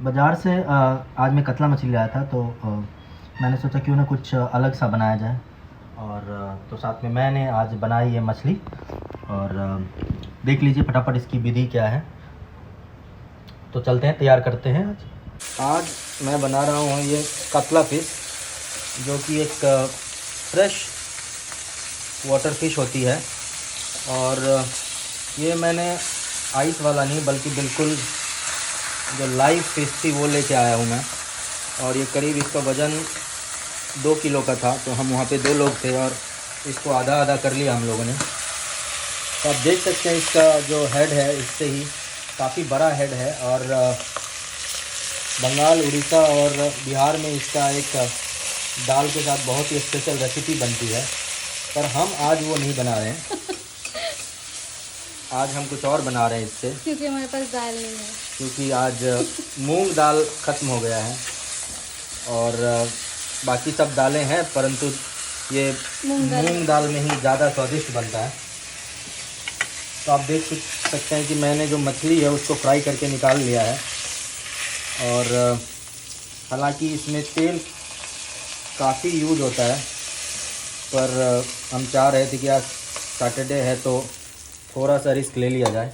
बाज़ार से आज मैं कतला मछली लाया था, तो मैंने सोचा क्यों ना कुछ अलग सा बनाया जाए। और तो साथ में मैंने आज बनाई है मछली। और देख लीजिए फटाफट इसकी विधि क्या है। तो चलते हैं, तैयार करते हैं। आज मैं बना रहा हूँ ये कतला फ़िश, जो कि एक फ्रेश वाटर फ़िश होती है। और ये मैंने आइस वाला नहीं बल्कि बिल्कुल जो लाइव फ़िश थी वो लेके आया हूँ मैं। और ये करीब इसका वज़न 2 किलो का था। तो हम वहाँ पे 2 लोग थे और इसको आधा आधा कर लिया हम लोगों ने। तो आप देख सकते हैं इसका जो हेड है इससे ही काफ़ी बड़ा हेड है। और बंगाल, उड़ीसा और बिहार में इसका एक दाल के साथ बहुत ही स्पेशल रेसिपी बनती है, पर हम आज वो नहीं बना रहे हैं। आज हम कुछ और बना रहे हैं इससे, क्योंकि हमारे पास दाल नहीं है। क्योंकि आज मूंग दाल ख़त्म हो गया है और बाकी सब दालें हैं, परंतु ये मूंग दाल में ही ज़्यादा स्वादिष्ट बनता है। तो आप देख सकते हैं कि मैंने जो मछली है उसको फ्राई करके निकाल लिया है। और हालांकि इसमें तेल काफ़ी यूज होता है, पर हम चाह रहे थे कि आज सैटरडे है तो थोड़ा सा रिस्क ले लिया जाए।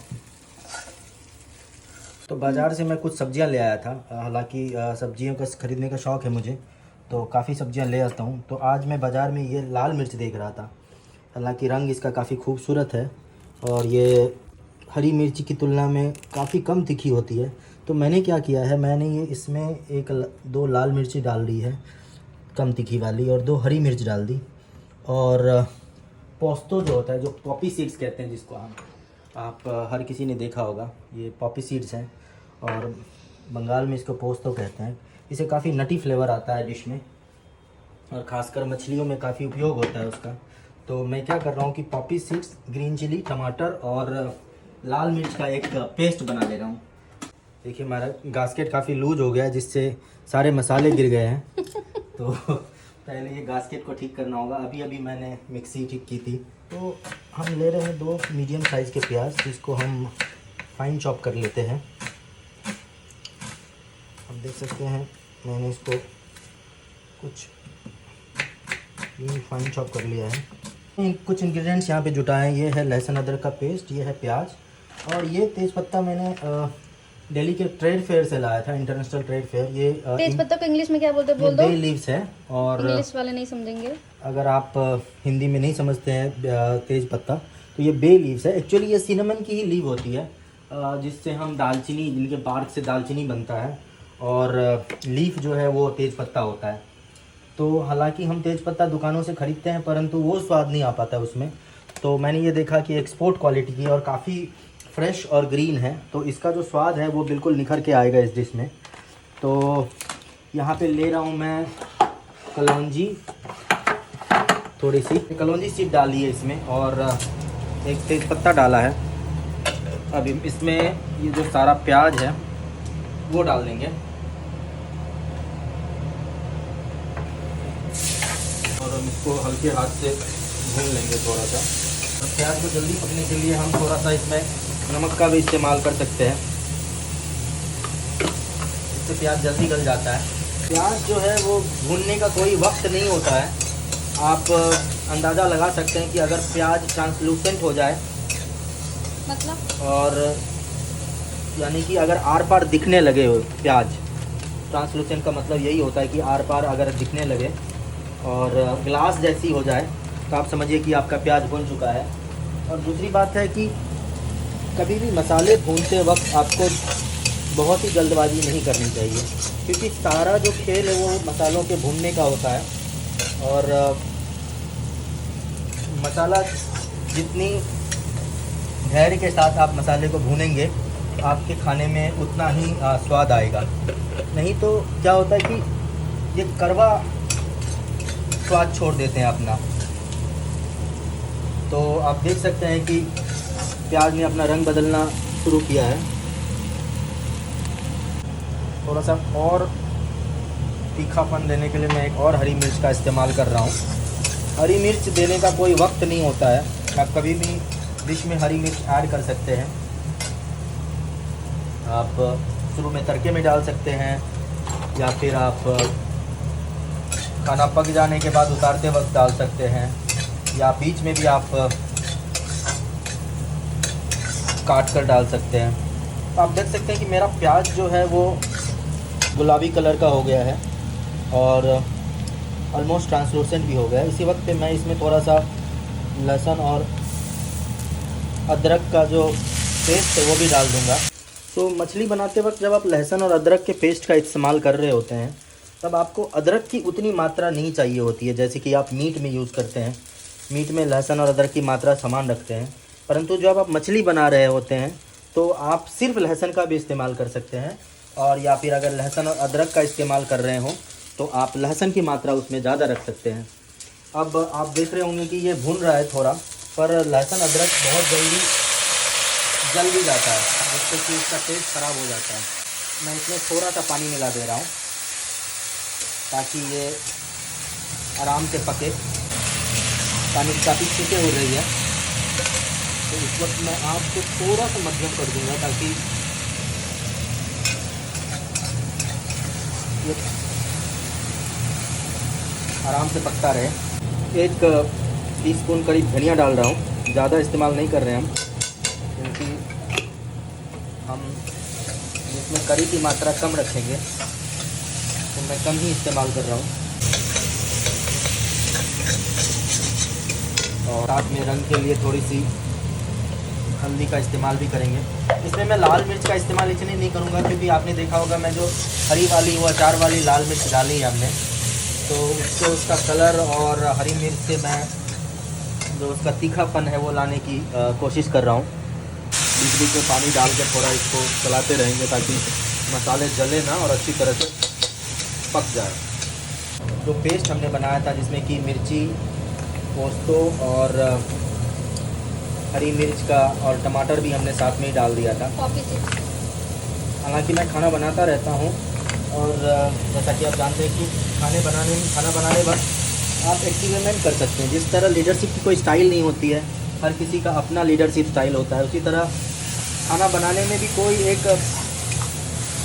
तो बाज़ार से मैं कुछ सब्जियां ले आया था। हालांकि सब्जियों का ख़रीदने का शौक़ है मुझे, तो काफ़ी सब्जियां ले आता हूं। तो आज मैं बाज़ार में ये लाल मिर्च देख रहा था। हालांकि रंग इसका काफ़ी खूबसूरत है और ये हरी मिर्ची की तुलना में काफ़ी कम तीखी होती है। तो मैंने क्या किया है, मैंने ये इसमें 2 लाल मिर्ची डाल दी है कम तीखी वाली, और 2 हरी मिर्च डाल दी। और पोस्तो जो होता है, जो पॉपी सीड्स कहते हैं जिसको आप हर किसी ने देखा होगा, ये पॉपी सीड्स हैं और बंगाल में इसको पोस्तो कहते हैं। इसे काफ़ी नटी फ्लेवर आता है डिश में, और ख़ासकर मछलियों में काफ़ी उपयोग होता है उसका। तो मैं क्या कर रहा हूँ कि पॉपी सीड्स, ग्रीन चिली, टमाटर और लाल मिर्च का एक पेस्ट बना ले रहा हूँ। देखिए हमारा गास्केट काफ़ी लूज हो गया है, जिससे सारे मसाले गिर गए हैं। तो पहले ये गास्केट को ठीक करना होगा। अभी अभी मैंने मिक्सी ठीक की थी। तो हम ले रहे हैं 2 मीडियम साइज़ के प्याज, जिसको हम फाइन चॉप कर लेते हैं। आप देख सकते हैं मैंने इसको कुछ फाइन चॉप कर लिया है। कुछ इंग्रेडिएंट्स यहाँ पे जुटाए हैं। ये है लहसुन अदरक का पेस्ट, ये है प्याज, और ये तेज़पत्ता मैंने दिल्ली के ट्रेड फेयर से लाया था, इंटरनेशनल ट्रेड फेयर। ये तेजपत्ता को इंग्लिश में क्या बोलते हैं, बोल दो। बे लीव्स है। और इंग्लिश वाले नहीं समझेंगे। अगर आप हिंदी में नहीं समझते हैं तेज पत्ता, तो ये बे लीव्स है। एक्चुअली ये सिनेमन की ही लीव होती है, जिससे हम दालचीनी, जिनके बार्क से दालचीनी बनता है, और लीफ जो है वो तेज पत्ता होता है। तो हालांकि हम तेज पत्ता दुकानों से ख़रीदते हैं, परंतु वो स्वाद नहीं आ पाता उसमें। तो मैंने ये देखा कि एक्सपोर्ट क्वालिटी की और काफ़ी फ्रेश और ग्रीन है, तो इसका जो स्वाद है वो बिल्कुल निखर के आएगा इस डिश में। तो यहाँ पे ले रहा हूँ मैं कलौंजी, थोड़ी सी कलौंजी सीड डाली है इसमें, और एक तेज पत्ता डाला है। अभी इसमें ये जो सारा प्याज है वो डाल देंगे, और हम इसको हल्के हाथ से भून लेंगे थोड़ा सा। और प्याज को जल्दी पकने के लिए हम थोड़ा सा इसमें नमक का भी इस्तेमाल कर सकते हैं, इससे प्याज जल्दी गल जाता है। प्याज जो है वो भूनने का कोई वक्त नहीं होता है। आप अंदाज़ा लगा सकते हैं कि अगर प्याज ट्रांसलूसेंट हो जाए, मतलब, और यानी कि अगर आर पार दिखने लगे हो प्याज, ट्रांसलूसेंट का मतलब यही होता है कि आर पार अगर दिखने लगे और ग्लास जैसी हो जाए, तो आप समझिए कि आपका प्याज भून चुका है। और दूसरी बात है कि कभी भी मसाले भूनते वक्त आपको बहुत ही जल्दबाजी नहीं करनी चाहिए, क्योंकि सारा जो खेल है वो मसालों के भूनने का होता है। और मसाला जितनी धैर्य के साथ आप मसाले को भूनेंगे, आपके खाने में उतना ही स्वाद आएगा। नहीं तो क्या होता है कि ये कड़वा स्वाद छोड़ देते हैं अपना। तो आप देख सकते हैं कि प्याज ने अपना रंग बदलना शुरू किया है। थोड़ा सा और तीखापन देने के लिए मैं एक और हरी मिर्च का इस्तेमाल कर रहा हूँ। हरी मिर्च देने का कोई वक्त नहीं होता है, आप कभी भी डिश में हरी मिर्च ऐड कर सकते हैं। आप शुरू में तड़के में डाल सकते हैं, या फिर आप खाना पक जाने के बाद उतारते वक्त डाल सकते हैं, या बीच में भी आप काट कर डाल सकते हैं। तो आप देख सकते हैं कि मेरा प्याज जो है वो गुलाबी कलर का हो गया है और ऑलमोस्ट ट्रांसलूसेंट भी हो गया है। इसी वक्त पे मैं इसमें थोड़ा सा लहसुन और अदरक का जो पेस्ट है वो भी डाल दूंगा। तो मछली बनाते वक्त जब आप लहसुन और अदरक के पेस्ट का इस्तेमाल कर रहे होते हैं तब आपको अदरक की उतनी मात्रा नहीं चाहिए होती है जैसे कि आप मीट में यूज़ करते हैं। मीट में लहसुन और अदरक की मात्रा समान रखते हैं, परंतु जब आप मछली बना रहे होते हैं तो आप सिर्फ लहसुन का भी इस्तेमाल कर सकते हैं, और या फिर अगर लहसुन और अदरक का इस्तेमाल कर रहे हो तो आप लहसुन की मात्रा उसमें ज़्यादा रख सकते हैं। अब आप देख रहे होंगे कि ये भुन रहा है थोड़ा, पर लहसुन अदरक बहुत जल्दी जल भी जाता है जिससे कि इसका टेस्ट ख़राब हो जाता है। मैं इसमें थोड़ा सा पानी मिला दे रहा हूँ ताकि ये आराम से पके। पानी काफ़ी छींटे हो रही है, तो इस वक्त मैं आँच को थोड़ा सा मध्यम कर दूँगा ताकि ये आराम से पकता रहे। 1 टीस्पून करीब धनिया डाल रहा हूँ, ज़्यादा इस्तेमाल नहीं कर रहे हैं हम, क्योंकि हम इसमें करी की मात्रा कम रखेंगे तो मैं कम ही इस्तेमाल कर रहा हूँ। और साथ में रंग के लिए थोड़ी सी हल्दी का इस्तेमाल भी करेंगे। इसमें मैं लाल मिर्च का इस्तेमाल इसलिए नहीं करूँगा क्योंकि आपने देखा होगा मैं जो हरी वाली वो अचार वाली लाल मिर्च डाली है हमने, तो उससे उसका कलर और हरी मिर्च से मैं जो उसका तीखापन है वो लाने की कोशिश कर रहा हूँ। बीच बीच में पानी डाल के थोड़ा इसको चलाते रहेंगे ताकि मसाले जले ना और अच्छी तरह से पक जाए। जो पेस्ट हमने बनाया था जिसमें कि मिर्ची, पोस्तो और हरी मिर्च का और टमाटर भी हमने साथ में ही डाल दिया था। हालांकि मैं खाना बनाता रहता हूँ और जैसा कि आप जानते हैं कि खाना बनाने वक्त आप एक्सपेरिमेंट कर सकते हैं। जिस तरह लीडरशिप की कोई स्टाइल नहीं होती है, हर किसी का अपना लीडरशिप स्टाइल होता है, उसी तरह खाना बनाने में भी कोई एक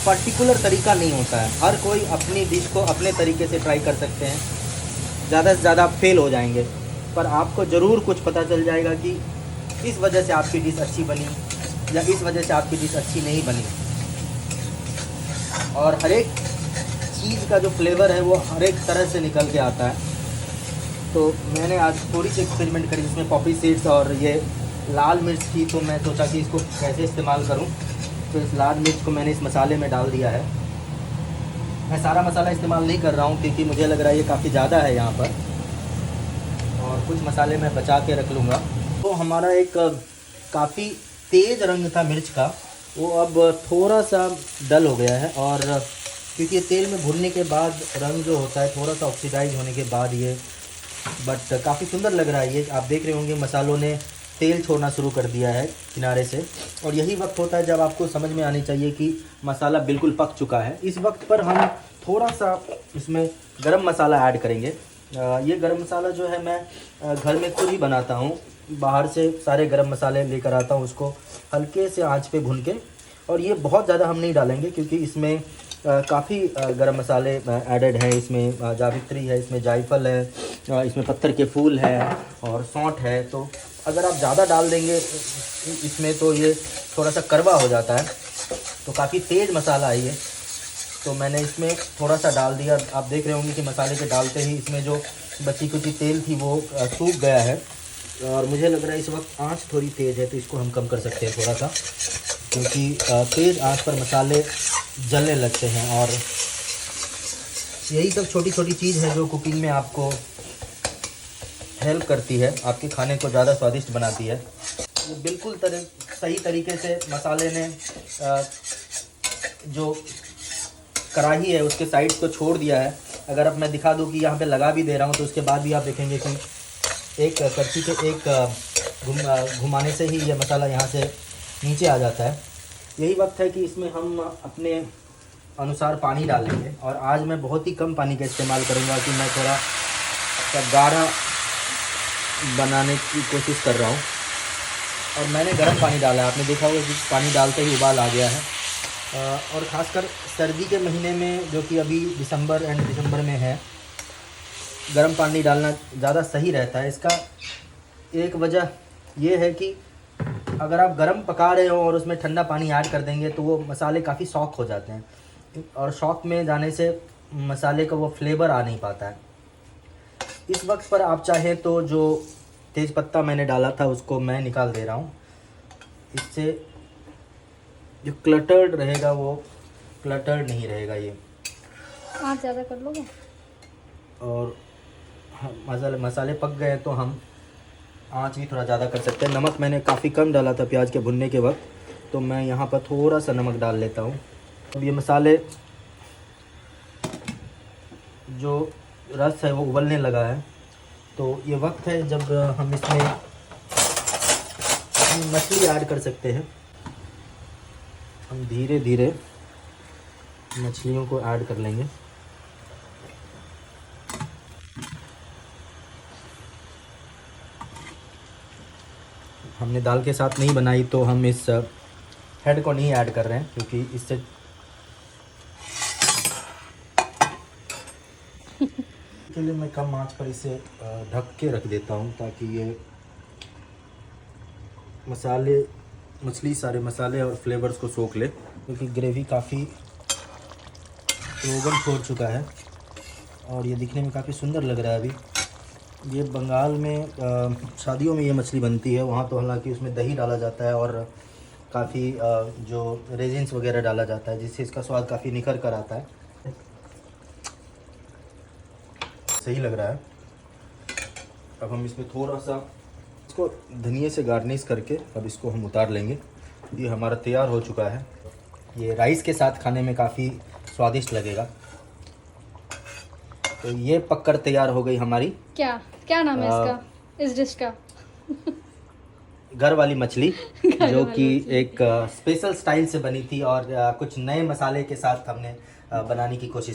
पर्टिकुलर तरीका नहीं होता है। हर कोई अपनी डिश को अपने तरीके से ट्राई कर सकते हैं। ज़्यादा से ज़्यादा फेल हो जाएंगे, पर आपको ज़रूर कुछ पता चल जाएगा कि इस वजह से आपकी डिश अच्छी बनी या इस वजह से आपकी डिश अच्छी नहीं बनी। और हर एक चीज़ का जो फ्लेवर है वो हर एक तरह से निकल के आता है। तो मैंने आज थोड़ी सी एक्सपेरिमेंट करी जिसमें पॉपी सीड्स और ये लाल मिर्च थी, तो मैं सोचा कि इसको कैसे इस्तेमाल करूं। तो इस लाल मिर्च को मैंने इस मसाले में डाल दिया है। मैं सारा मसाला इस्तेमाल नहीं कर रहा हूं क्योंकि मुझे लग रहा है ये काफ़ी ज़्यादा है यहाँ पर, और कुछ मसाले मैं बचा के रख लूँगा। तो हमारा एक काफ़ी तेज़ रंग था मिर्च का, वो अब थोड़ा सा डल हो गया है। और क्योंकि तेल में भुनने के बाद रंग जो होता है थोड़ा सा ऑक्सीडाइज होने के बाद ये बट काफ़ी सुंदर लग रहा है। ये आप देख रहे होंगे मसालों ने तेल छोड़ना शुरू कर दिया है किनारे से, और यही वक्त होता है जब आपको समझ में आनी चाहिए कि मसाला बिल्कुल पक चुका है। इस वक्त पर हम थोड़ा सा इसमें गरम मसाला ऐड करेंगे। ये गरम मसाला जो है मैं घर में खुद ही बनाता हूँ, बाहर से सारे गरम मसाले लेकर आता हूँ, उसको हल्के से आंच पे भून के। और ये बहुत ज़्यादा हम नहीं डालेंगे क्योंकि इसमें काफ़ी गरम मसाले ऐडेड हैं। इसमें जावित्री है, इसमें जायफल है, इसमें पत्थर के फूल है और सौंठ है। तो अगर आप ज़्यादा डाल देंगे इसमें तो ये थोड़ा सा कड़वा हो जाता है, तो काफ़ी तेज़ मसाला है ये। तो मैंने इसमें थोड़ा सा डाल दिया। आप देख रहे होंगे कि मसाले के डालते ही इसमें जो बची कुची तेल थी वो सूख गया है, और मुझे लग रहा है इस वक्त आंच थोड़ी तेज़ है, तो इसको हम कम कर सकते हैं थोड़ा सा, क्योंकि तेज़ आंच पर मसाले जलने लगते हैं। और यही सब छोटी छोटी चीज़ है जो कुकिंग में आपको हेल्प करती है, आपके खाने को ज़्यादा स्वादिष्ट बनाती है। वो बिल्कुल सही तरीके से मसाले ने जो कढ़ाई है उसके साइड्स को छोड़ दिया है। अगर अब मैं दिखा दूं कि यहाँ पे लगा भी दे रहा हूँ तो उसके बाद भी आप देखेंगे कि एक करछी के एक घुमाने से ही ये मसाला यहाँ से नीचे आ जाता है। यही वक्त है कि इसमें हम अपने अनुसार पानी डालेंगे, और आज मैं बहुत ही कम पानी का इस्तेमाल करूँगा कि मैं थोड़ा गाढ़ा बनाने की कोशिश कर रहा हूँ। और मैंने गर्म पानी डाला है, आपने देखा होगा कि पानी डालते ही उबाल आ गया है। और ख़ासकर सर्दी के महीने में, जो कि अभी दिसंबर में है, गर्म पानी डालना ज़्यादा सही रहता है। इसका एक वजह ये है कि अगर आप गर्म पका रहे हो और उसमें ठंडा पानी ऐड कर देंगे तो वो मसाले काफ़ी सॉक हो जाते हैं, और शॉक में जाने से मसाले का वो फ्लेवर आ नहीं पाता है। इस वक्त पर आप चाहें तो जो तेज़ पत्ता मैंने डाला था उसको मैं निकाल दे रहा हूँ। इससे जो क्लटर्ड रहेगा वो क्लटर्ड नहीं रहेगा ये। आँच ज़्यादा कर लोगे? और मसाले पक गए तो हम आँच भी थोड़ा ज़्यादा कर सकते हैं। नमक मैंने काफ़ी कम डाला था प्याज के भुनने के वक्त, तो मैं यहाँ पर थोड़ा सा नमक डाल लेता हूँ। अब ये मसाले जो रस है वो उबलने लगा है, तो ये वक्त है जब हम इसमें मछली ऐड कर सकते हैं। हम धीरे धीरे मछलियों को ऐड कर लेंगे। हमने दाल के साथ नहीं बनाई तो हम इस हेड को नहीं ऐड कर रहे हैं, क्योंकि इससे के लिए मैं कम आंच पर इसे ढक के रख देता हूँ, ताकि ये मछली सारे मसाले और फ्लेवर्स को सोख ले, क्योंकि ग्रेवी काफ़ी रोगन छोड़ चुका है और ये दिखने में काफ़ी सुंदर लग रहा है। अभी ये बंगाल में शादियों में ये मछली बनती है, वहाँ तो हालांकि उसमें दही डाला जाता है और काफ़ी जो रेजिन्स वगैरह डाला जाता है, जिससे इसका स्वाद काफ़ी निखर कर आता है। सही लग रहा है। अब हम इसमें थोड़ा सा इसको धनिया से गार्निश करके अब इसको हम उतार लेंगे। ये हमारा तैयार हो चुका है। ये राइस के साथ खाने में काफ़ी स्वादिष्ट लगेगा। तो ये पककर तैयार हो गई हमारी क्या नाम है इसका, इस डिश का? घर वाली मछली, जो कि एक स्पेशल स्टाइल से बनी थी और कुछ नए मसाले के साथ हमने बनाने की कोशिश